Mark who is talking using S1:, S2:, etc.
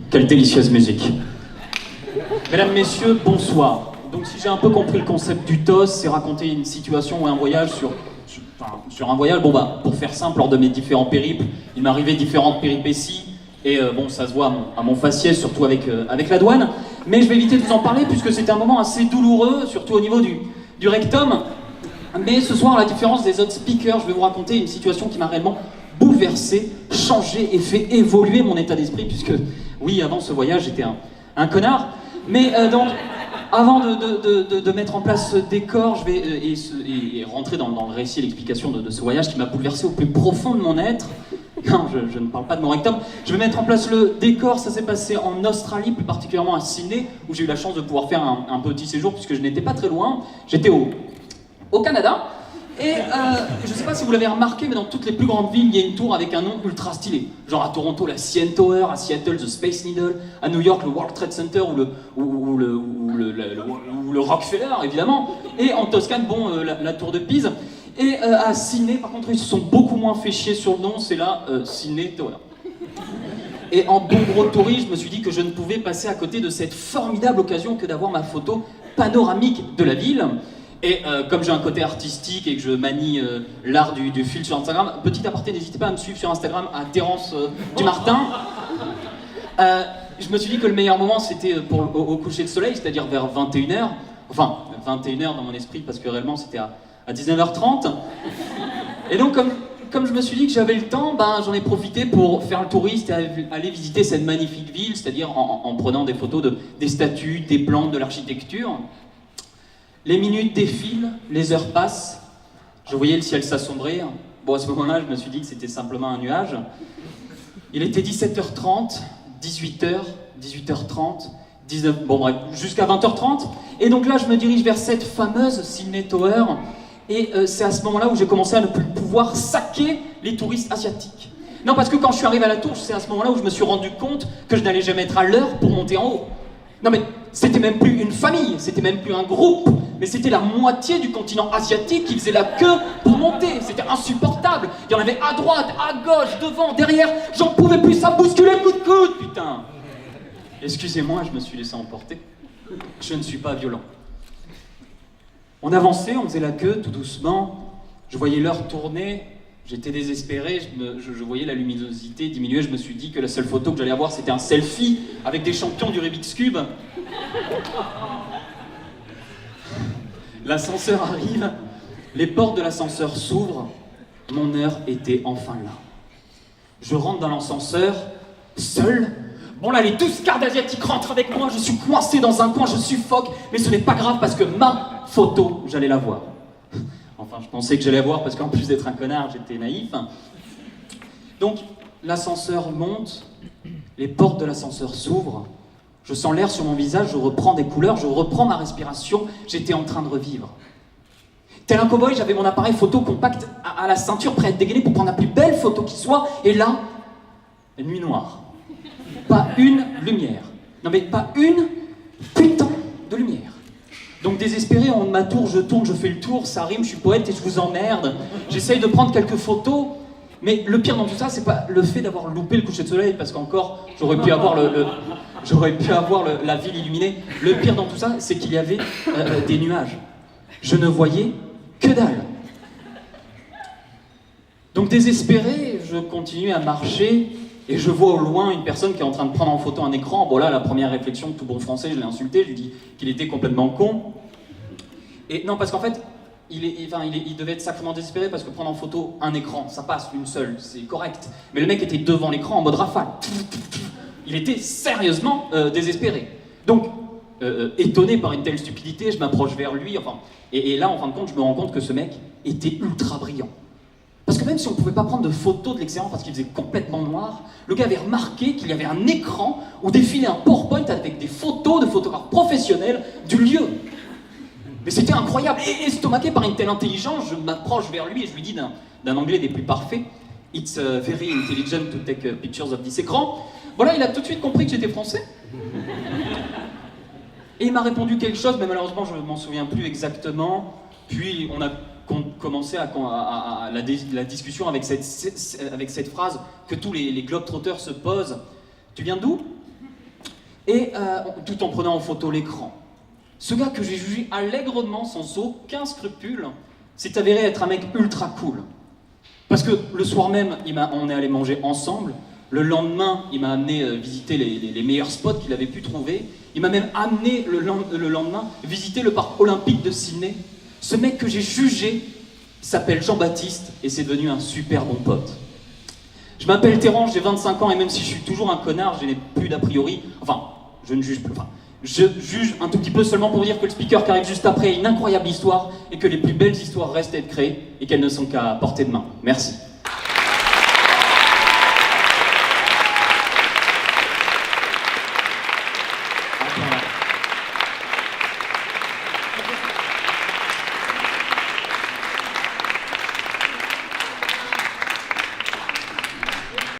S1: Quelle délicieuse musique. Mesdames, messieurs, bonsoir. Donc si j'ai un peu compris le concept du TOS, c'est raconter une situation ou un voyage sur un voyage. Bon bah, pour faire simple, lors de mes différents périples, il m'arrivait différentes péripéties. Et bon, ça se voit à mon faciès, surtout avec la douane. Mais je vais éviter de vous en parler puisque c'était un moment assez douloureux, surtout au niveau du rectum. Mais ce soir, à la différence des autres speakers, je vais vous raconter une situation qui m'a réellement bouleversé, changé et fait évoluer mon état d'esprit, puisque, oui, avant ce voyage, j'étais un connard. Mais donc, avant de mettre en place ce décor, je vais et rentrer dans le récit et l'explication de ce voyage qui m'a bouleversé au plus profond de mon être. Non, je ne parle pas de mon rectum. Je vais mettre en place le décor. Ça s'est passé en Australie, plus particulièrement à Sydney, où j'ai eu la chance de pouvoir faire un petit séjour, puisque je n'étais pas très loin. J'étais au Canada. Et je sais pas si vous l'avez remarqué, mais dans toutes les plus grandes villes, il y a une tour avec un nom ultra stylé. Genre à Toronto, la CN Tower, à Seattle, The Space Needle, à New York, le World Trade Center ou le Rockefeller, évidemment. Et en Toscane, bon, la tour de Pise. Et à Sydney, par contre, ils se sont beaucoup moins fait chier sur le nom, c'est la Sydney Tower. Et en bon gros touriste, je me suis dit que je ne pouvais passer à côté de cette formidable occasion que d'avoir ma photo panoramique de la ville. Et comme j'ai un côté artistique et que je manie l'art du fil sur Instagram, petit aparté, n'hésitez pas à me suivre sur Instagram, à Terence Dumartin. Je me suis dit que le meilleur moment c'était au coucher de soleil, c'est-à-dire vers 21h. Enfin, 21h dans mon esprit, parce que réellement c'était à 19h30. Et donc comme je me suis dit que j'avais le temps, ben, j'en ai profité pour faire le touriste et aller visiter cette magnifique ville, c'est-à-dire en prenant des photos des statues, des plantes, de l'architecture. Les minutes défilent, les heures passent, je voyais le ciel s'assombrir. Bon, à ce moment-là, je me suis dit que c'était simplement un nuage. Il était 17h30, 18h, 18h30, 19... Bon bref, jusqu'à 20h30. Et donc là, je me dirige vers cette fameuse Sydney Tower. Et c'est à ce moment-là où j'ai commencé à ne plus pouvoir saquer les touristes asiatiques. Non, parce que quand je suis arrivé à la tour, c'est à ce moment-là où je me suis rendu compte que je n'allais jamais être à l'heure pour monter en haut. Non mais, c'était même plus une famille, c'était même plus un groupe, mais c'était la moitié du continent asiatique qui faisait la queue pour monter. C'était insupportable. Il y en avait à droite, à gauche, devant, derrière. J'en pouvais plus, ça bousculait coup de coude, putain. Excusez-moi, je me suis laissé emporter. Je ne suis pas violent. On avançait, on faisait la queue tout doucement. Je voyais l'heure tourner. J'étais désespéré, je voyais la luminosité diminuer, je me suis dit que la seule photo que j'allais avoir c'était un selfie avec des champions du Rubik's Cube. L'ascenseur arrive, les portes de l'ascenseur s'ouvrent, mon heure était enfin là. Je rentre dans l'ascenseur, seul. Bon là, les 12 quarts d'asiatiques rentrent avec moi, je suis coincé dans un coin, je suffoque, mais ce n'est pas grave parce que ma photo, j'allais la voir. Enfin, je pensais que j'allais voir parce qu'en plus d'être un connard, j'étais naïf. Donc, l'ascenseur monte, les portes de l'ascenseur s'ouvrent, je sens l'air sur mon visage, je reprends des couleurs, je reprends ma respiration, j'étais en train de revivre. Tel un cow-boy, j'avais mon appareil photo compact à la ceinture prêt à être dégainé pour prendre la plus belle photo qui soit, et là, nuit noire. Pas une lumière. Non mais pas une putain de lumière. Donc désespéré, en haut de ma tour, je tourne, je fais le tour, ça rime, je suis poète et je vous emmerde. J'essaye de prendre quelques photos, mais le pire dans tout ça, c'est pas le fait d'avoir loupé le coucher de soleil, parce qu'encore, j'aurais pu avoir la ville illuminée. Le pire dans tout ça, c'est qu'il y avait des nuages. Je ne voyais que dalle. Donc désespéré, je continue à marcher, et je vois au loin une personne qui est en train de prendre en photo un écran. Bon là, la première réflexion, tout bon français, je l'ai insulté, je lui dis qu'il était complètement con. Et non, parce qu'en fait, il devait être sacrément désespéré parce que prendre en photo un écran, ça passe, une seule, c'est correct. Mais le mec était devant l'écran en mode rafale. Il était sérieusement désespéré. Donc, étonné par une telle stupidité, je m'approche vers lui, et là, en fin de compte, je me rends compte que ce mec était ultra brillant. Parce que même si on ne pouvait pas prendre de photos de l'extérieur parce qu'il faisait complètement noir, le gars avait remarqué qu'il y avait un écran où défilait un PowerPoint avec des photos de photographes professionnels du lieu. Mais c'était incroyable. Et estomaqué par une telle intelligence, je m'approche vers lui et je lui dis d'un anglais des plus parfaits « It's very intelligent to take pictures of this écran ». Voilà, il a tout de suite compris que j'étais français. Et il m'a répondu quelque chose, mais malheureusement je ne m'en souviens plus exactement. Puis on a commencé la discussion avec cette phrase que tous les globetrotters se posent. Tu viens d'où? Et tout en prenant en photo l'écran. Ce gars que j'ai jugé allègrement, sans aucun scrupule, s'est avéré être un mec ultra cool. Parce que le soir même, on est allé manger ensemble. Le lendemain, il m'a amené visiter les meilleurs spots qu'il avait pu trouver. Il m'a même amené le lendemain visiter le parc olympique de Sydney. Ce mec que j'ai jugé s'appelle Jean-Baptiste et c'est devenu un super bon pote. Je m'appelle Terence, j'ai 25 ans et même si je suis toujours un connard, je n'ai plus d'a priori. Enfin, je ne juge plus. Enfin, je juge un tout petit peu seulement pour dire que le speaker qui arrive juste après a une incroyable histoire et que les plus belles histoires restent à être créées et qu'elles ne sont qu'à portée de main. Merci.